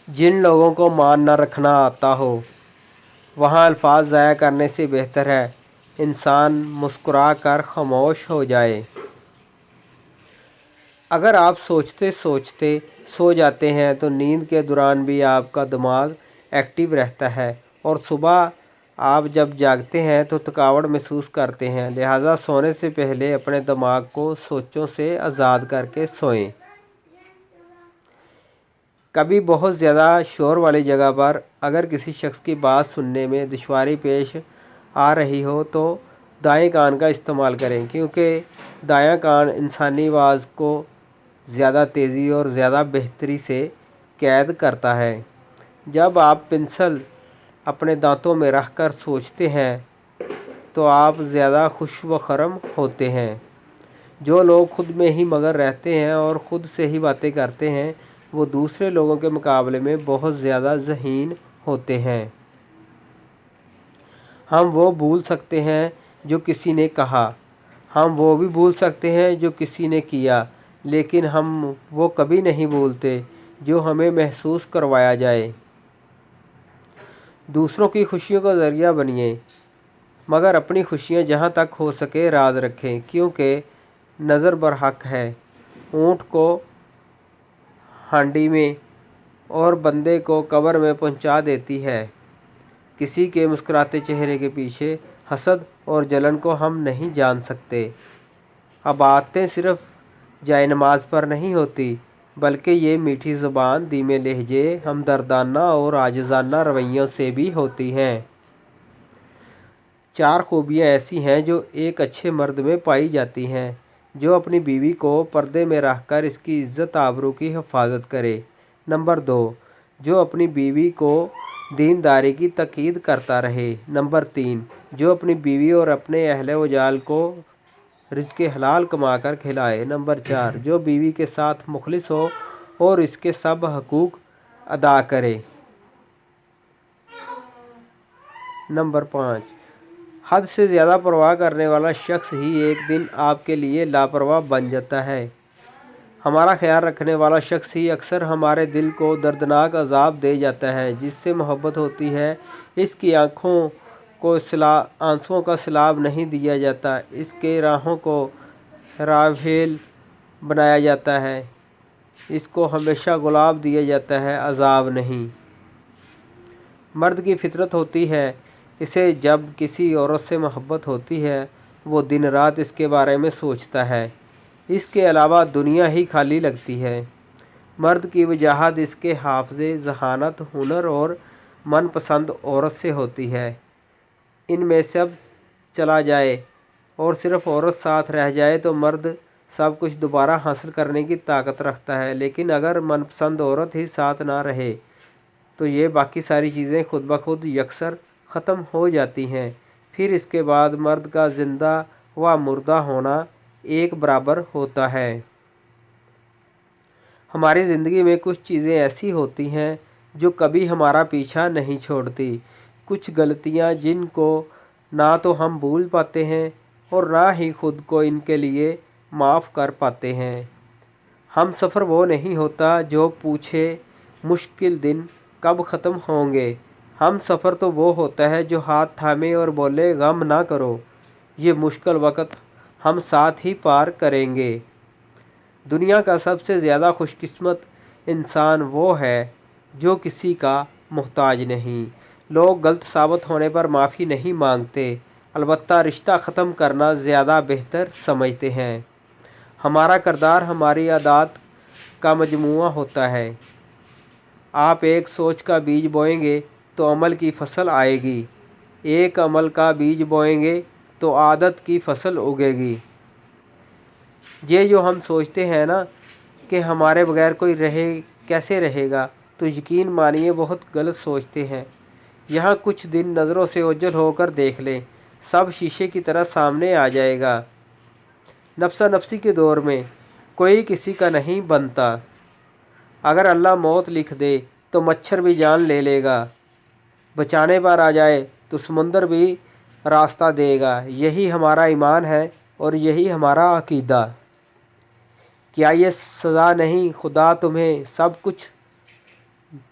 جن لوگوں کو مان نہ رکھنا آتا ہو وہاں الفاظ ضائع کرنے سے بہتر ہے انسان مسکرا کر خاموش ہو جائے۔ اگر آپ سوچتے سوچتے سو جاتے ہیں تو نیند کے دوران بھی آپ کا دماغ ایکٹیو رہتا ہے اور صبح آپ جب جاگتے ہیں تو تھکاوٹ محسوس کرتے ہیں، لہٰذا سونے سے پہلے اپنے دماغ کو سوچوں سے آزاد کر کے سوئیں۔ کبھی بہت زیادہ شور والی جگہ پر اگر کسی شخص کی بات سننے میں دشواری پیش آ رہی ہو تو دائیں کان کا استعمال کریں، کیونکہ دایاں کان انسانی آواز کو زیادہ تیزی اور زیادہ بہتری سے قید کرتا ہے۔ جب آپ پنسل اپنے دانتوں میں رکھ کر سوچتے ہیں تو آپ زیادہ خوش و خرم ہوتے ہیں۔ جو لوگ خود میں ہی مگن رہتے ہیں اور خود سے ہی باتیں کرتے ہیں وہ دوسرے لوگوں کے مقابلے میں بہت زیادہ ذہین ہوتے ہیں۔ ہم وہ بھول سکتے ہیں جو کسی نے کہا، ہم وہ بھی بھول سکتے ہیں جو کسی نے کیا، لیکن ہم وہ کبھی نہیں بھولتے جو ہمیں محسوس کروایا جائے۔ دوسروں کی خوشیوں کا ذریعہ بنیے، مگر اپنی خوشیاں جہاں تک ہو سکے راز رکھیں، کیونکہ نظر برحق ہے، اونٹ کو ہانڈی میں اور بندے کو قبر میں پہنچا دیتی ہے۔ کسی کے مسکراتے چہرے کے پیچھے حسد اور جلن کو ہم نہیں جان سکتے۔ باتیں صرف جائے نماز پر نہیں ہوتی، بلکہ یہ میٹھی زبان، دھیمے لہجے، ہمدردانہ اور عاجزانہ رویوں سے بھی ہوتی ہیں۔ 4 خوبیاں ایسی ہیں جو ایک اچھے مرد میں پائی جاتی ہیں، جو اپنی بیوی کو پردے میں رکھ کر اس کی عزت آبرو کی حفاظت کرے۔ نمبر 2، جو اپنی بیوی کو دینداری کی تاکید کرتا رہے۔ نمبر 3، جو اپنی بیوی اور اپنے اہل و عیال کو رزق حلال کما کر کھلائے۔ نمبر 4، جو بیوی کے ساتھ مخلص ہو اور اس کے سب حقوق ادا کرے۔ نمبر 5، حد سے زیادہ پرواہ کرنے والا شخص ہی ایک دن آپ کے لیے لاپرواہ بن جاتا ہے۔ ہمارا خیال رکھنے والا شخص ہی اکثر ہمارے دل کو دردناک عذاب دے جاتا ہے۔ جس سے محبت ہوتی ہے اس کی آنکھوں کو آنسوؤں کا سیلاب نہیں دیا جاتا، اس کے راہوں کو راویل بنایا جاتا ہے، اس کو ہمیشہ گلاب دیا جاتا ہے، عذاب نہیں۔ مرد کی فطرت ہوتی ہے، اسے جب کسی عورت سے محبت ہوتی ہے وہ دن رات اس کے بارے میں سوچتا ہے، اس کے علاوہ دنیا ہی خالی لگتی ہے۔ مرد کی وجاہت اس کے حافظے، ذہانت، ہنر اور من پسند عورت سے ہوتی ہے۔ ان میں سب چلا جائے اور صرف عورت ساتھ رہ جائے تو مرد سب کچھ دوبارہ حاصل کرنے کی طاقت رکھتا ہے، لیکن اگر من پسند عورت ہی ساتھ نہ رہے تو یہ باقی ساری چیزیں خود بخود یکسر ختم ہو جاتی ہیں، پھر اس کے بعد مرد کا زندہ و مردہ ہونا ایک برابر ہوتا ہے۔ ہماری زندگی میں کچھ چیزیں ایسی ہوتی ہیں جو کبھی ہمارا پیچھا نہیں چھوڑتی، کچھ غلطیاں جن کو نہ تو ہم بھول پاتے ہیں اور نہ ہی خود کو ان کے لیے معاف کر پاتے ہیں۔ ہم سفر وہ نہیں ہوتا جو پوچھے مشکل دن کب ختم ہوں گے، ہم سفر تو وہ ہوتا ہے جو ہاتھ تھامے اور بولے غم نہ کرو، یہ مشکل وقت ہم ساتھ ہی پار کریں گے۔ دنیا کا سب سے زیادہ خوش قسمت انسان وہ ہے جو کسی کا محتاج نہیں۔ لوگ غلط ثابت ہونے پر معافی نہیں مانگتے، البتہ رشتہ ختم کرنا زیادہ بہتر سمجھتے ہیں۔ ہمارا کردار ہماری عادات کا مجموعہ ہوتا ہے۔ آپ ایک سوچ کا بیج بوئیں گے تو عمل کی فصل آئے گی، ایک عمل کا بیج بوئیں گے تو عادت کی فصل اگے گی۔ یہ جو ہم سوچتے ہیں نا کہ ہمارے بغیر کوئی کیسے رہے گا، تو یقین مانیے بہت غلط سوچتے ہیں۔ یہاں کچھ دن نظروں سے اوجھل ہو کر دیکھ لیں، سب شیشے کی طرح سامنے آ جائے گا۔ نفسا نفسی کے دور میں کوئی کسی کا نہیں بنتا، اگر اللہ موت لکھ دے تو مچھر بھی جان لے لے گا، بچانے پر آ جائے تو سمندر بھی راستہ دے گا۔ یہی ہمارا ایمان ہے اور یہی ہمارا عقیدہ۔ کیا یہ سزا نہیں خدا تمہیں سب کچھ